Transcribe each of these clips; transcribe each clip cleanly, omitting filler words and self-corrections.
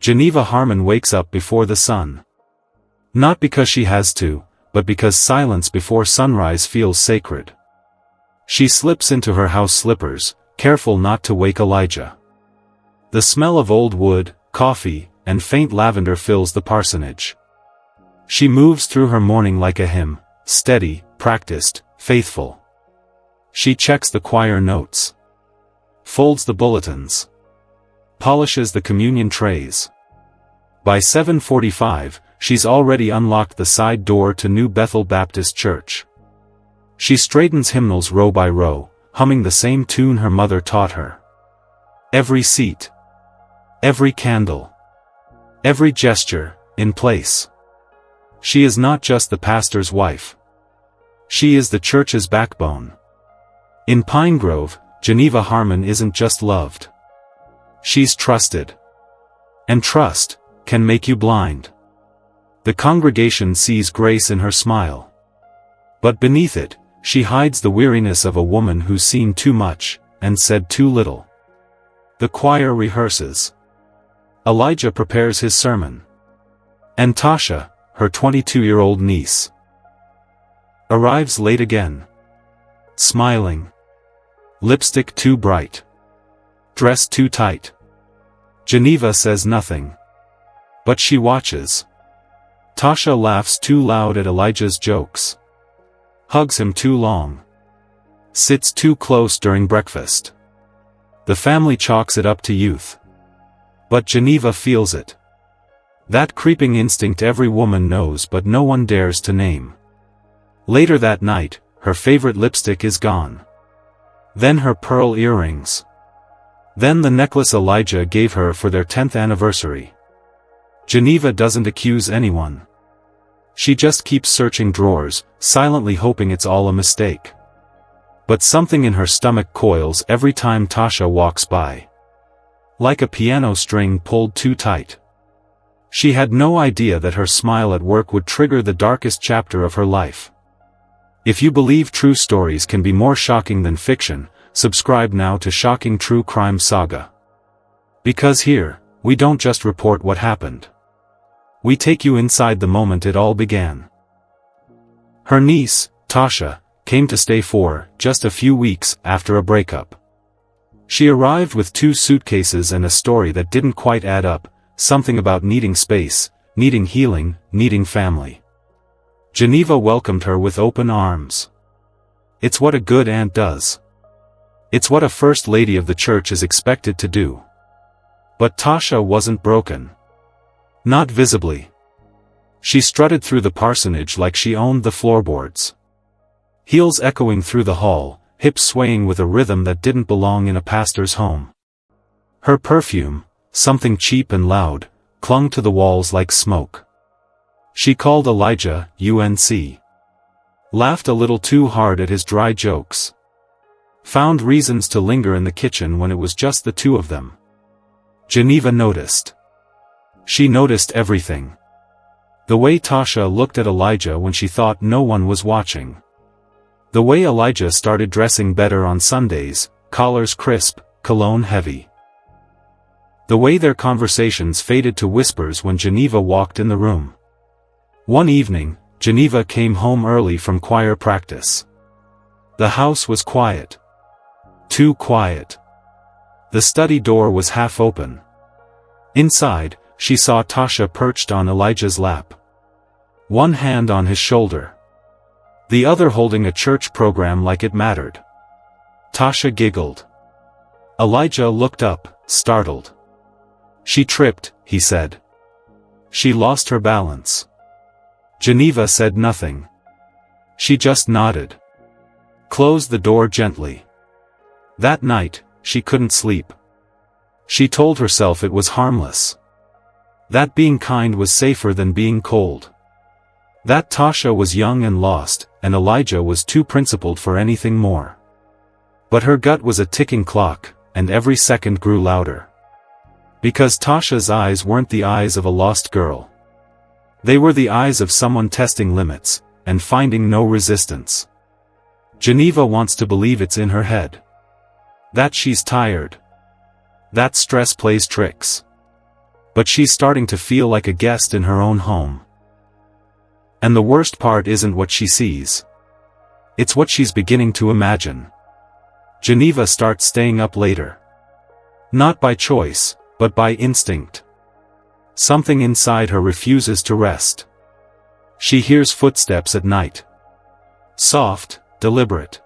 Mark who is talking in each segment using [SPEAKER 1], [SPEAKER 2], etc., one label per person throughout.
[SPEAKER 1] Geneva Harmon wakes up before the sun. Not because she has to, but because silence before sunrise feels sacred. She slips into her house slippers, careful not to wake Elijah. The smell of old wood, coffee, and faint lavender fills the parsonage. She moves through her morning like a hymn, steady, practiced, faithful. She checks the choir notes, folds the bulletins, polishes the communion trays. By 7:45, she's already unlocked the side door to New Bethel Baptist Church. She straightens hymnals row by row, humming the same tune her mother taught her. Every seat, every candle, every gesture, in place. She is not just the pastor's wife. She is the church's backbone. In Pine Grove, Geneva Harmon isn't just loved. She's trusted. And trust can make you blind. The congregation sees grace in her smile. But beneath it, she hides the weariness of a woman who's seen too much, and said too little. The choir rehearses. Elijah prepares his sermon. And Tasha, her 22-year-old niece, arrives late again. Smiling. Lipstick too bright. Dress too tight. Geneva says nothing. But she watches. Tasha laughs too loud at Elijah's jokes. Hugs him too long. Sits too close during breakfast. The family chalks it up to youth. But Geneva feels it. That creeping instinct every woman knows but no one dares to name. Later that night, her favorite lipstick is gone. Then her pearl earrings. Then the necklace Elijah gave her for their 10th anniversary. Geneva doesn't accuse anyone. She just keeps searching drawers, silently hoping it's all a mistake. But something in her stomach coils every time Tasha walks by. Like a piano string pulled too tight. She had no idea that her smile at work would trigger the darkest chapter of her life. If you believe true stories can be more shocking than fiction, subscribe now to Shocking True Crime Saga. Because here, we don't just report what happened. We take you inside the moment it all began. Her niece, Tasha, came to stay for just a few weeks after a breakup. She arrived with 2 suitcases and a story that didn't quite add up, something about needing space, needing healing, needing family. Geneva welcomed her with open arms. It's what a good aunt does. It's what a first lady of the church is expected to do. But Tasha wasn't broken. Not visibly. She strutted through the parsonage like she owned the floorboards. Heels echoing through the hall, hips swaying with a rhythm that didn't belong in a pastor's home. Her perfume, something cheap and loud, clung to the walls like smoke. She called Elijah, UNC. Laughed a little too hard at his dry jokes. Found reasons to linger in the kitchen when it was just the 2 of them. Geneva noticed. She noticed everything. The way Tasha looked at Elijah when she thought no one was watching. The way Elijah started dressing better on Sundays, collars crisp, cologne heavy. The way their conversations faded to whispers when Geneva walked in the room. One evening, Geneva came home early from choir practice. The house was quiet. Too quiet. The study door was half open. Inside, she saw Tasha perched on Elijah's lap. One hand on his shoulder. The other holding a church program like it mattered. Tasha giggled. Elijah looked up, startled. She tripped, he said. She lost her balance. Geneva said nothing. She just nodded. Closed the door gently. That night, she couldn't sleep. She told herself it was harmless. That being kind was safer than being cold. That Tasha was young and lost, and Elijah was too principled for anything more. But her gut was a ticking clock, and every second grew louder. Because Tasha's eyes weren't the eyes of a lost girl. They were the eyes of someone testing limits, and finding no resistance. Geneva wants to believe it's in her head. That she's tired. That stress plays tricks. But she's starting to feel like a guest in her own home. And the worst part isn't what she sees. It's what she's beginning to imagine. Geneva starts staying up later. Not by choice, but by instinct. Something inside her refuses to rest. She hears footsteps at night. Soft, deliberate.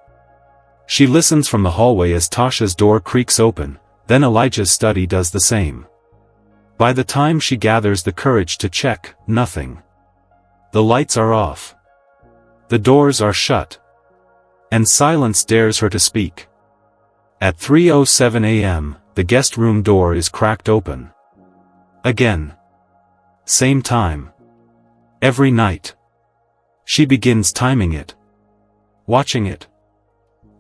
[SPEAKER 1] She listens from the hallway as Tasha's door creaks open, then Elijah's study does the same. By the time she gathers the courage to check, nothing. The lights are off. The doors are shut. And silence dares her to speak. At 3:07 a.m., the guest room door is cracked open. Again. Same time. Every night. She begins timing it. Watching it.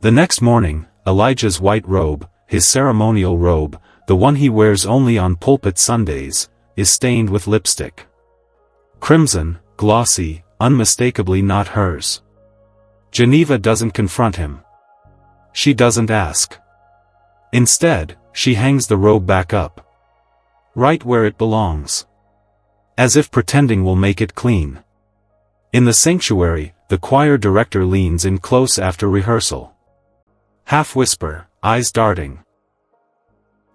[SPEAKER 1] The next morning, Elijah's white robe, his ceremonial robe, the one he wears only on pulpit Sundays, is stained with lipstick. Crimson, glossy, unmistakably not hers. Geneva doesn't confront him. She doesn't ask. Instead, she hangs the robe back up. Right where it belongs. As if pretending will make it clean. In the sanctuary, the choir director leans in close after rehearsal. Half whisper, eyes darting.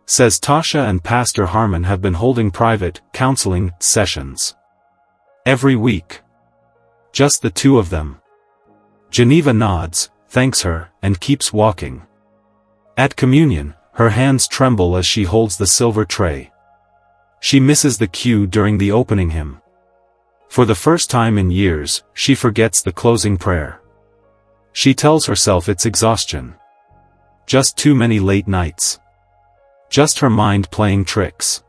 [SPEAKER 1] Says Tasha and Pastor Harmon have been holding private, counseling, sessions. Every week. Just the two of them. Geneva nods, thanks her, and keeps walking. At communion, her hands tremble as she holds the silver tray. She misses the cue during the opening hymn. For the first time in years, she forgets the closing prayer. She tells herself it's exhaustion. Just too many late nights. Just her mind playing tricks.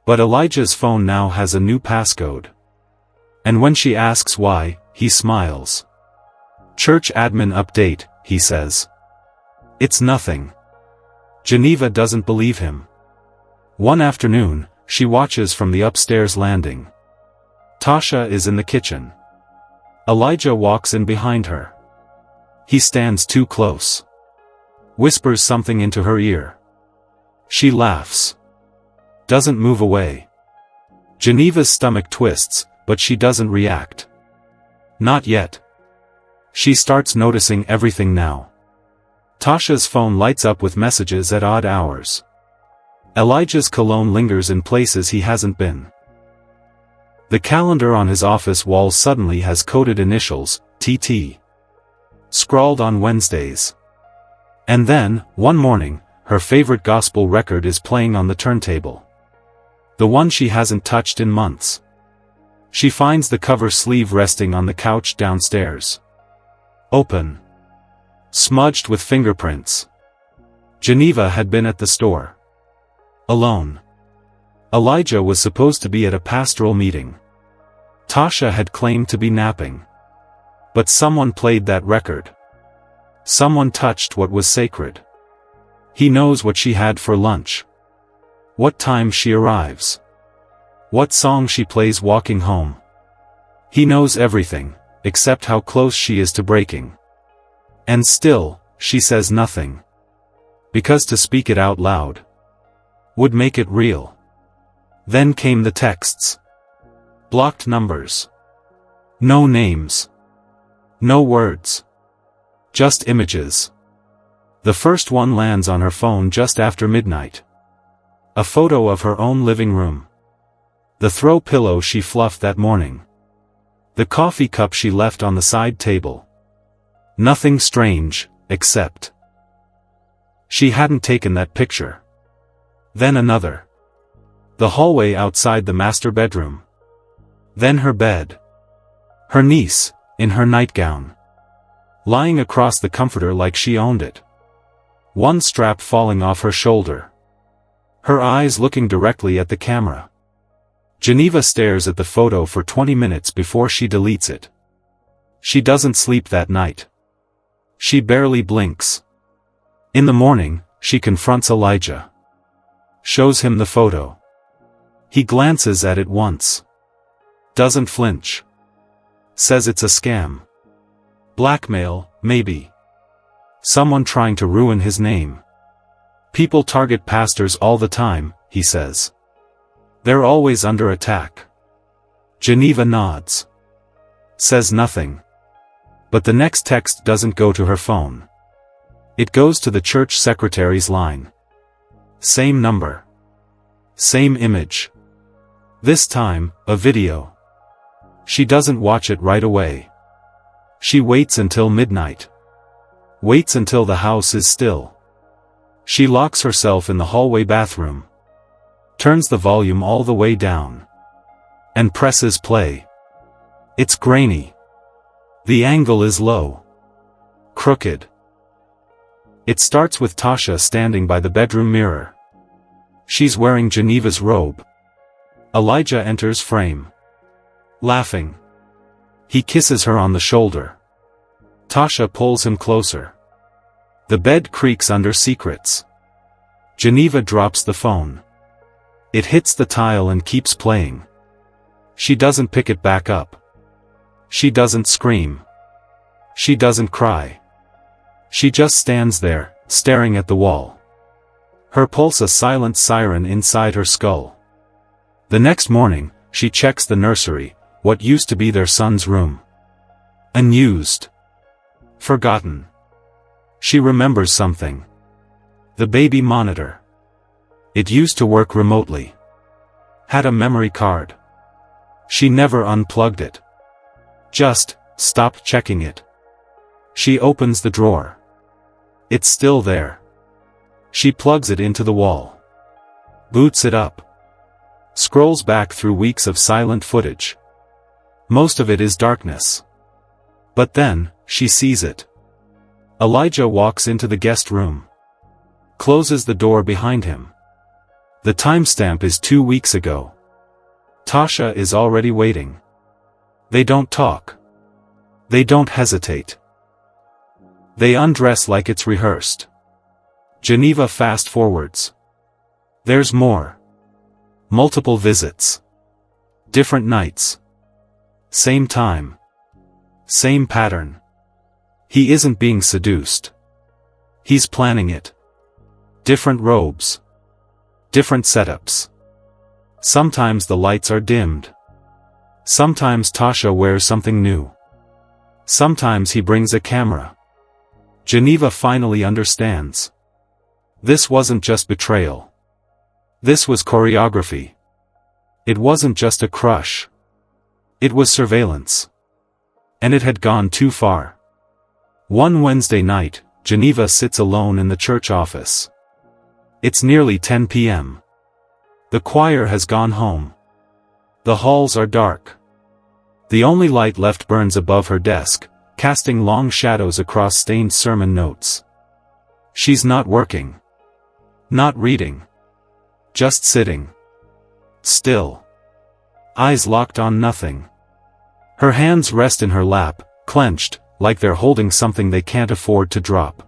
[SPEAKER 1] But Elijah's phone now has a new passcode. And when she asks why, he smiles. Church admin update, he says. It's nothing. Geneva doesn't believe him. One afternoon, she watches from the upstairs landing. Tasha is in the kitchen. Elijah walks in behind her. He stands too close. Whispers something into her ear. She laughs. Doesn't move away. Geneva's stomach twists, but she doesn't react. Not yet. She starts noticing everything now. Tasha's phone lights up with messages at odd hours. Elijah's cologne lingers in places he hasn't been. The calendar on his office wall suddenly has coded initials, TT. Scrawled on Wednesdays. And then, one morning, her favorite gospel record is playing on the turntable. The one she hasn't touched in months. She finds the cover sleeve resting on the couch downstairs. Open. Smudged with fingerprints. Geneva had been at the store. Alone. Elijah was supposed to be at a pastoral meeting. Tasha had claimed to be napping. But someone played that record. Someone touched what was sacred. He knows what she had for lunch. What time she arrives. What song she plays walking home. He knows everything, except how close she is to breaking. And still, she says nothing. Because to speak it out loud would make it real. Then came the texts. Blocked numbers. No names. No words. Just images. The first one lands on her phone just after midnight. A photo of her own living room. The throw pillow she fluffed that morning. The coffee cup she left on the side table. Nothing strange, except she hadn't taken that picture. Then another. The hallway outside the master bedroom. Then her bed. Her niece, in her nightgown. Lying across the comforter like she owned it. One strap falling off her shoulder. Her eyes looking directly at the camera. Geneva stares at the photo for 20 minutes before she deletes it. She doesn't sleep that night. She barely blinks. In the morning, she confronts Elijah. Shows him the photo. He glances at it once. Doesn't flinch. Says it's a scam. Blackmail, maybe. Someone trying to ruin his name. People target pastors all the time, he says. They're always under attack. Geneva nods. Says nothing. But the next text doesn't go to her phone. It goes to the church secretary's line. Same number. Same image. This time, a video. She doesn't watch it right away. She waits until midnight. Waits until the house is still. She locks herself in the hallway bathroom. Turns the volume all the way down. And presses play. It's grainy. The angle is low. Crooked. It starts with Tasha standing by the bedroom mirror. She's wearing Geneva's robe. Elijah enters frame. Laughing. He kisses her on the shoulder. Tasha pulls him closer. The bed creaks under secrets. Geneva drops the phone. It hits the tile and keeps playing. She doesn't pick it back up. She doesn't scream. She doesn't cry. She just stands there, staring at the wall. Her pulse a silent siren inside her skull. The next morning, she checks the nursery, what used to be their son's room. Unused. Forgotten. She remembers something. The baby monitor. It used to work remotely. Had a memory card. She never unplugged it. Just stopped checking it. She opens the drawer. It's still there. She plugs it into the wall. Boots it up. Scrolls back through weeks of silent footage. Most of it is darkness. But then, she sees it. Elijah walks into the guest room. Closes the door behind him. The timestamp is 2 weeks ago. Tasha is already waiting. They don't talk. They don't hesitate. They undress like it's rehearsed. Geneva fast forwards. There's more. Multiple visits. Different nights. Same time. Same pattern. He isn't being seduced. He's planning it. Different robes. Different setups. Sometimes the lights are dimmed. Sometimes Tasha wears something new. Sometimes he brings a camera. Geneva finally understands. This wasn't just betrayal. This was choreography. It wasn't just a crush. It was surveillance. And it had gone too far. One Wednesday night, Geneva sits alone in the church office. It's nearly 10 p.m. The choir has gone home. The halls are dark. The only light left burns above her desk, casting long shadows across stained sermon notes. She's not working. Not reading. Just sitting. Still. Eyes locked on nothing. Her hands rest in her lap, clenched, like they're holding something they can't afford to drop.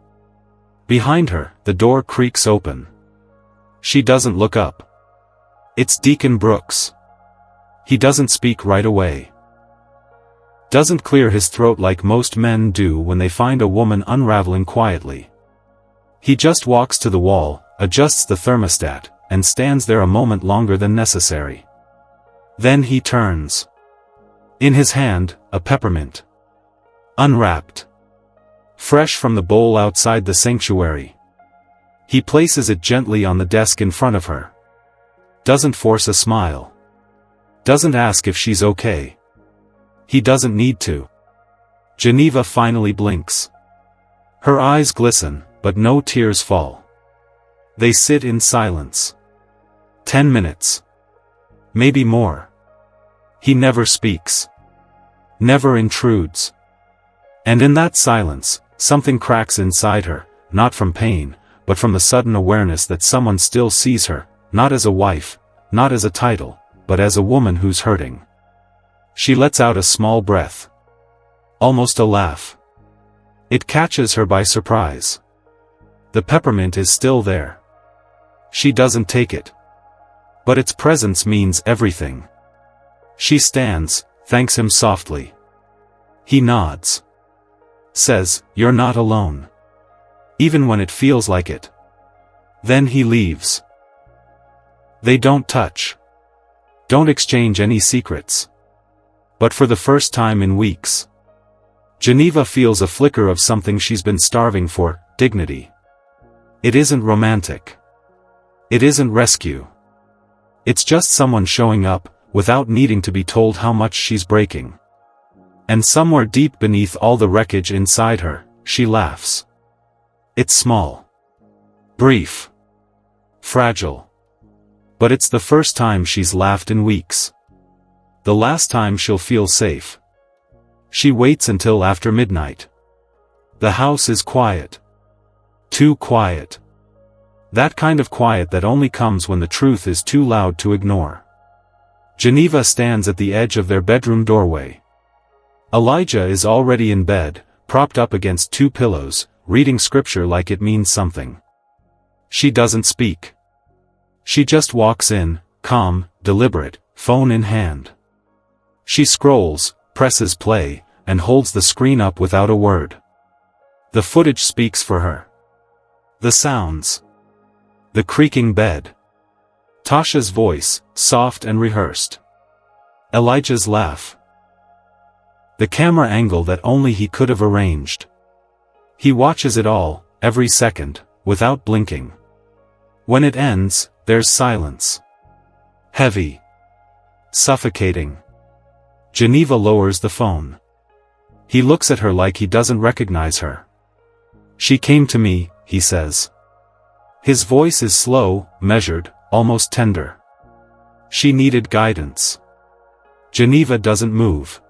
[SPEAKER 1] Behind her, the door creaks open. She doesn't look up. It's Deacon Brooks. He doesn't speak right away. Doesn't clear his throat like most men do when they find a woman unraveling quietly. He just walks to the wall, adjusts the thermostat, and stands there a moment longer than necessary. Then he turns. In his hand, a peppermint. Unwrapped. Fresh from the bowl outside the sanctuary. He places it gently on the desk in front of her. Doesn't force a smile. Doesn't ask if she's okay. He doesn't need to. Geneva finally blinks. Her eyes glisten, but no tears fall. They sit in silence. 10 minutes. Maybe more. He never speaks. Never intrudes. And in that silence, something cracks inside her, not from pain, but from the sudden awareness that someone still sees her, not as a wife, not as a title, but as a woman who's hurting. She lets out a small breath. Almost a laugh. It catches her by surprise. The peppermint is still there. She doesn't take it. But its presence means everything. She stands, thanks him softly. He nods. Says, "You're not alone." Even when it feels like it. Then he leaves. They don't touch. Don't exchange any secrets. But for the first time in weeks, Geneva feels a flicker of something she's been starving for, dignity. It isn't romantic. It isn't rescue. It's just someone showing up, without needing to be told how much she's breaking. And somewhere deep beneath all the wreckage inside her, she laughs. It's small. Brief. Fragile. But it's the first time she's laughed in weeks. The last time she'll feel safe. She waits until after midnight. The house is quiet. Too quiet. That kind of quiet that only comes when the truth is too loud to ignore. Geneva stands at the edge of their bedroom doorway. Elijah is already in bed, propped up against two pillows, reading scripture like it means something. She doesn't speak. She just walks in, calm, deliberate, phone in hand. She scrolls, presses play, and holds the screen up without a word. The footage speaks for her. The sounds. The creaking bed. Tasha's voice, soft and rehearsed. Elijah's laugh. The camera angle that only he could have arranged. He watches it all, every second, without blinking. When it ends, there's silence. Heavy. Suffocating. Geneva lowers the phone. He looks at her like he doesn't recognize her. She came to me, he says. His voice is slow, measured, almost tender. She needed guidance. Geneva doesn't move.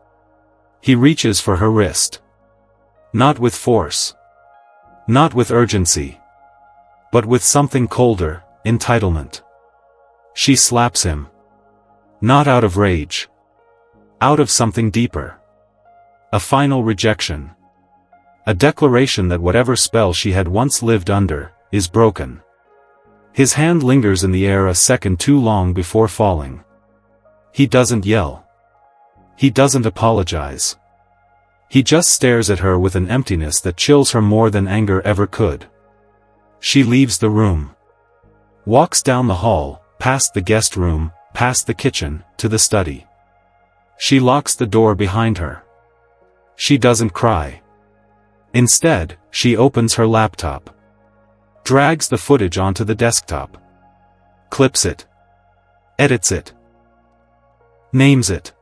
[SPEAKER 1] He reaches for her wrist. Not with force. Not with urgency. But with something colder, entitlement. She slaps him. Not out of rage. Out of something deeper. A final rejection. A declaration that whatever spell she had once lived under, is broken. His hand lingers in the air a second too long before falling. He doesn't yell. He doesn't apologize. He just stares at her with an emptiness that chills her more than anger ever could. She leaves the room. Walks down the hall, past the guest room, past the kitchen, to the study. She locks the door behind her. She doesn't cry. Instead, she opens her laptop. Drags the footage onto the desktop. Clips it. Edits it. Names it.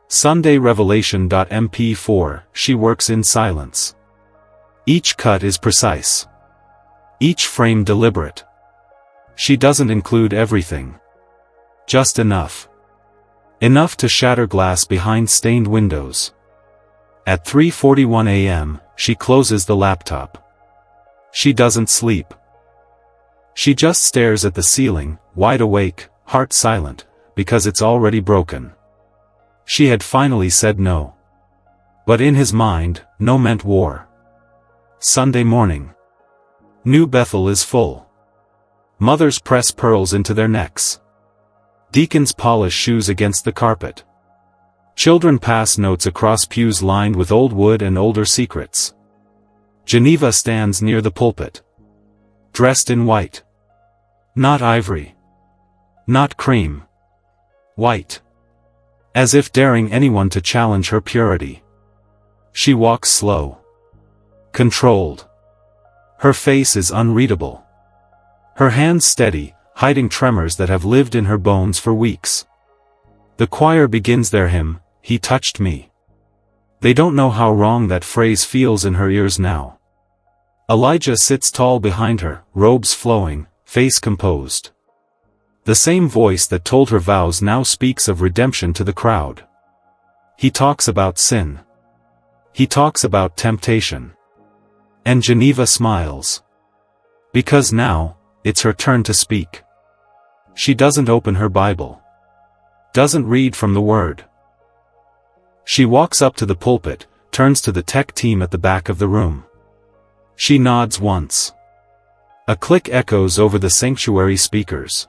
[SPEAKER 1] Sunday Revelation.mp4. She works in silence. Each cut is precise. Each frame deliberate. She doesn't include everything. Just enough. Enough to shatter glass behind stained windows. At 3:41 a.m., she closes the laptop. She doesn't sleep. She just stares at the ceiling, wide awake, heart silent, because it's already broken. She had finally said no. But in his mind, no meant war. Sunday morning. New Bethel is full. Mothers press pearls into their necks. Deacons polish shoes against the carpet. Children pass notes across pews lined with old wood and older secrets. Geneva stands near the pulpit. Dressed in white. Not ivory. Not cream. White. As if daring anyone to challenge her purity. She walks slow. Controlled. Her face is unreadable. Her hands steady, hiding tremors that have lived in her bones for weeks. The choir begins their hymn, "He Touched Me." They don't know how wrong that phrase feels in her ears now. Elijah sits tall behind her, robes flowing, face composed. The same voice that told her vows now speaks of redemption to the crowd. He talks about sin. He talks about temptation. And Geneva smiles. Because now, it's her turn to speak. She doesn't open her Bible. Doesn't read from the Word. She walks up to the pulpit, turns to the tech team at the back of the room. She nods once. A click echoes over the sanctuary speakers.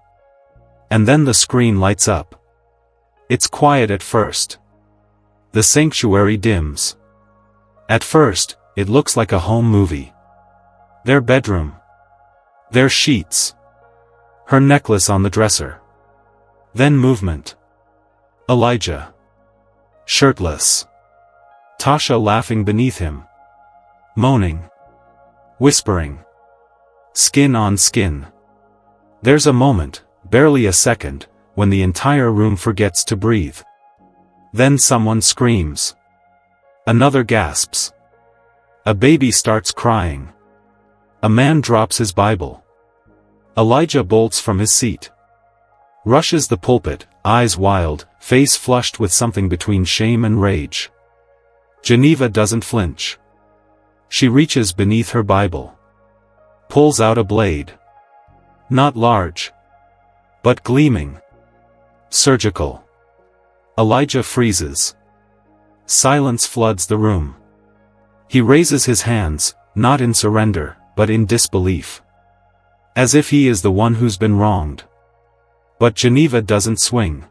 [SPEAKER 1] And then the screen lights up. It's quiet at first. The sanctuary dims. At first, it looks like a home movie. Their bedroom. Their sheets. Her necklace on the dresser. Then movement. Elijah. Shirtless. Tasha laughing beneath him. Moaning. Whispering. Skin on skin. There's a moment, barely a second, when the entire room forgets to breathe. Then someone screams. Another gasps. A baby starts crying. A man drops his Bible. Elijah bolts from his seat. Rushes the pulpit, eyes wild, face flushed with something between shame and rage. Geneva doesn't flinch. She reaches beneath her Bible. Pulls out a blade. Not large. But gleaming. Surgical. Elijah freezes. Silence floods the room. He raises his hands, not in surrender, but in disbelief. As if he is the one who's been wronged. But Geneva doesn't swing.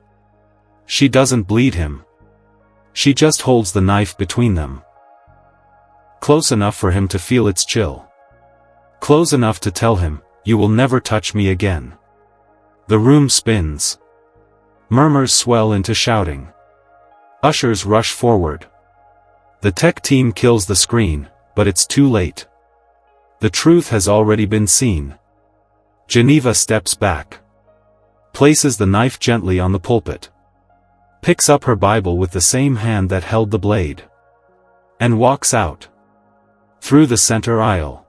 [SPEAKER 1] She doesn't bleed him. She just holds the knife between them. Close enough for him to feel its chill. Close enough to tell him, "You will never touch me again." The room spins. Murmurs swell into shouting. Ushers rush forward. The tech team kills the screen, but it's too late. The truth has already been seen. Geneva steps back. Places the knife gently on the pulpit. Picks up her Bible with the same hand that held the blade. And walks out. Through the center aisle.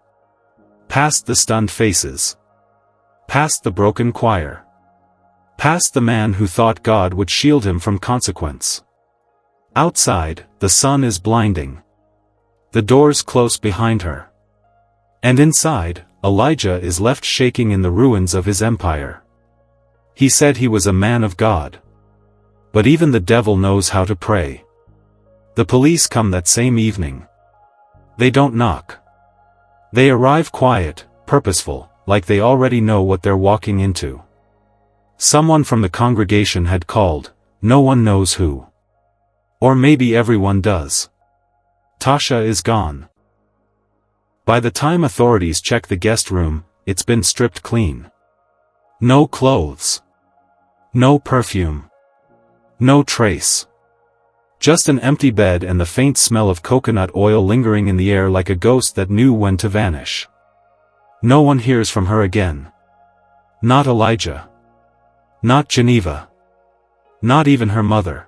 [SPEAKER 1] Past the stunned faces. Past the broken choir. Past the man who thought God would shield him from consequence. Outside, the sun is blinding. The doors close behind her. And inside, Elijah is left shaking in the ruins of his empire. He said he was a man of God. But even the devil knows how to pray. The police come that same evening. They don't knock. They arrive quiet, purposeful, like they already know what they're walking into. Someone from the congregation had called, no one knows who. Or maybe everyone does. Tasha is gone. By the time authorities check the guest room, it's been stripped clean. No clothes. No perfume. No trace. Just an empty bed and the faint smell of coconut oil lingering in the air like a ghost that knew when to vanish. No one hears from her again. Not Elijah. Not Geneva. Not even her mother.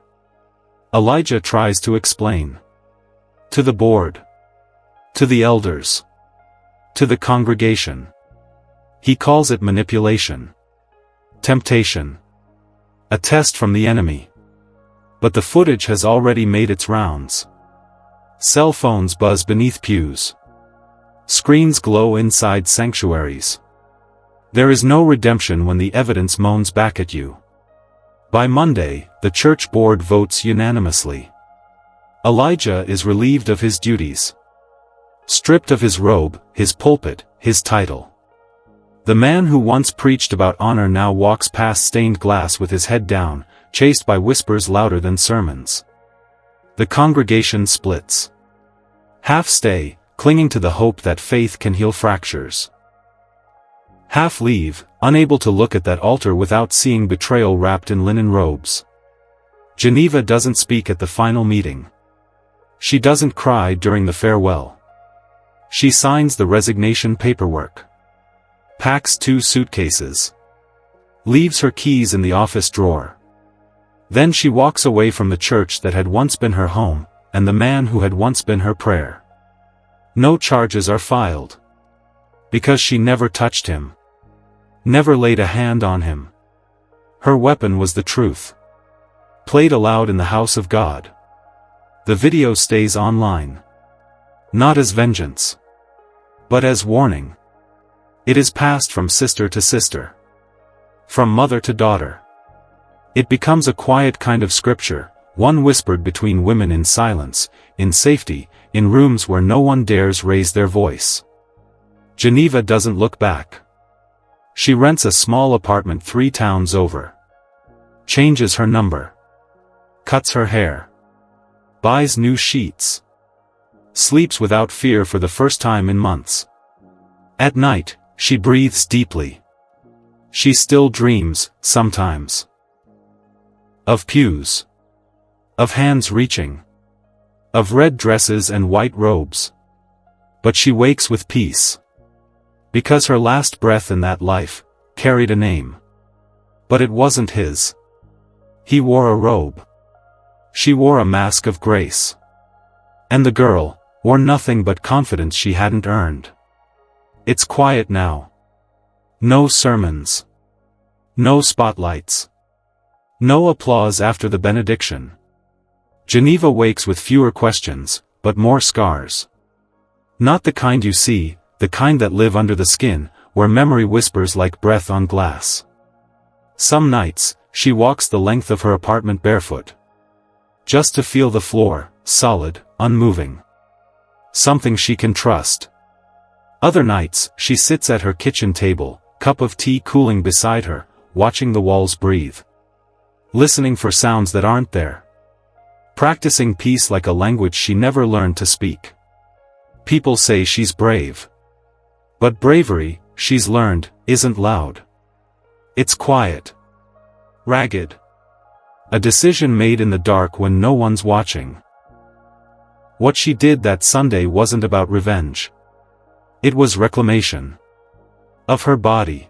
[SPEAKER 1] Elijah tries to explain. To the board. To the elders. To the congregation. He calls it manipulation. Temptation. A test from the enemy. But the footage has already made its rounds. Cell phones buzz beneath pews. Screens glow inside sanctuaries. There is no redemption when the evidence moans back at you. By Monday, the church board votes unanimously. Elijah is relieved of his duties. Stripped of his robe, his pulpit, his title. The man who once preached about honor now walks past stained glass with his head down, chased by whispers louder than sermons. The congregation splits. Half stay, clinging to the hope that faith can heal fractures. Half leave, unable to look at that altar without seeing betrayal wrapped in linen robes. Geneva doesn't speak at the final meeting. She doesn't cry during the farewell. She signs the resignation paperwork. Packs 2 suitcases. Leaves her keys in the office drawer. Then she walks away from the church that had once been her home, and the man who had once been her prayer. No charges are filed. Because she never touched him. Never laid a hand on him. Her weapon was the truth. Played aloud in the house of God. The video stays online. Not as vengeance. But as warning. It is passed from sister to sister. From mother to daughter. It becomes a quiet kind of scripture, one whispered between women in silence, in safety, in rooms where no one dares raise their voice. Geneva doesn't look back. She rents a small apartment 3 towns over. Changes her number. Cuts her hair. Buys new sheets. Sleeps without fear for the first time in months. At night, she breathes deeply. She still dreams, sometimes. Of pews. Of hands reaching. Of red dresses and white robes. But she wakes with peace. Because her last breath in that life carried a name. But it wasn't his. He wore a robe. She wore a mask of grace. And the girl wore nothing but confidence she hadn't earned. It's quiet now. No sermons. No spotlights. No applause after the benediction. Geneva wakes with fewer questions, but more scars. Not the kind you see, the kind that live under the skin, where memory whispers like breath on glass. Some nights, she walks the length of her apartment barefoot. Just to feel the floor, solid, unmoving. Something she can trust. Other nights, she sits at her kitchen table, cup of tea cooling beside her, watching the walls breathe. Listening for sounds that aren't there. Practicing peace like a language she never learned to speak. People say she's brave. But bravery, she's learned, isn't loud. It's quiet. Ragged. A decision made in the dark when no one's watching. What she did that Sunday wasn't about revenge. It was reclamation. Of her body.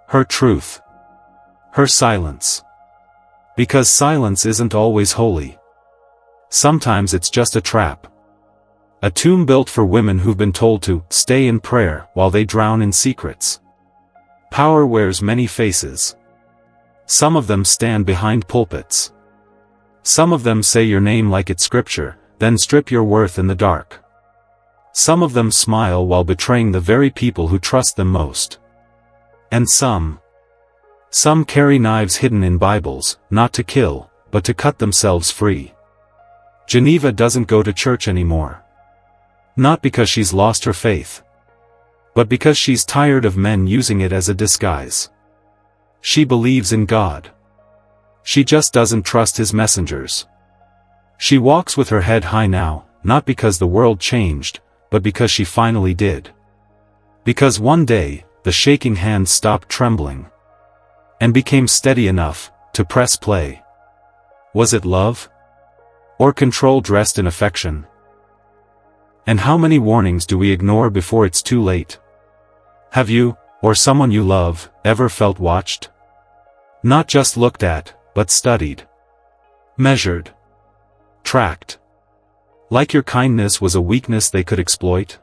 [SPEAKER 1] Her truth. Her silence. Because silence isn't always holy. Sometimes it's just a trap. A tomb built for women who've been told to stay in prayer while they drown in secrets. Power wears many faces. Some of them stand behind pulpits. Some of them say your name like it's scripture, then strip your worth in the dark. Some of them smile while betraying the very people who trust them most. And some carry knives hidden in Bibles, not to kill, but to cut themselves free. Geneva doesn't go to church anymore. Not because she's lost her faith. But because she's tired of men using it as a disguise. She believes in God. She just doesn't trust his messengers. She walks with her head high now, not because the world changed, but because she finally did. Because one day, the shaking hand stopped trembling. And became steady enough to press play. Was it love? Or control dressed in affection? And how many warnings do we ignore before it's too late? Have you, or someone you love, ever felt watched? Not just looked at, but studied. Measured. Tracked. Like your kindness was a weakness they could exploit?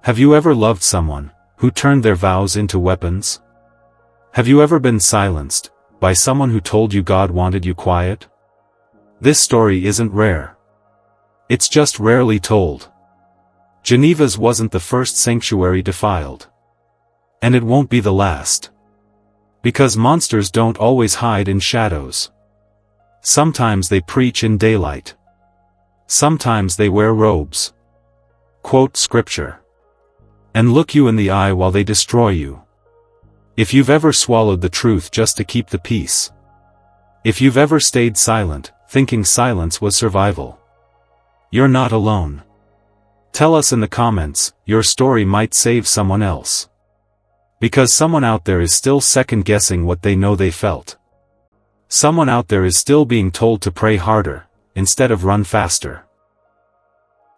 [SPEAKER 1] Have you ever loved someone who turned their vows into weapons? Have you ever been silenced by someone who told you God wanted you quiet? This story isn't rare. It's just rarely told. Geneva's wasn't the first sanctuary defiled. And it won't be the last. Because monsters don't always hide in shadows. Sometimes they preach in daylight. Sometimes they wear robes. Quote scripture. And look you in the eye while they destroy you. If you've ever swallowed the truth just to keep the peace. If you've ever stayed silent, thinking silence was survival. You're not alone. Tell us in the comments, your story might save someone else. Because someone out there is still second-guessing what they know they felt. Someone out there is still being told to pray harder, instead of run faster.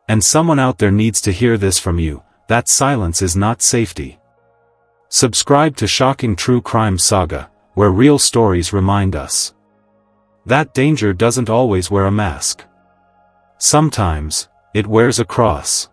[SPEAKER 1] And someone out there needs to hear this from you, that silence is not safety. Subscribe to Shocking True Crime Saga, where real stories remind us that danger doesn't always wear a mask. Sometimes, it wears a cross.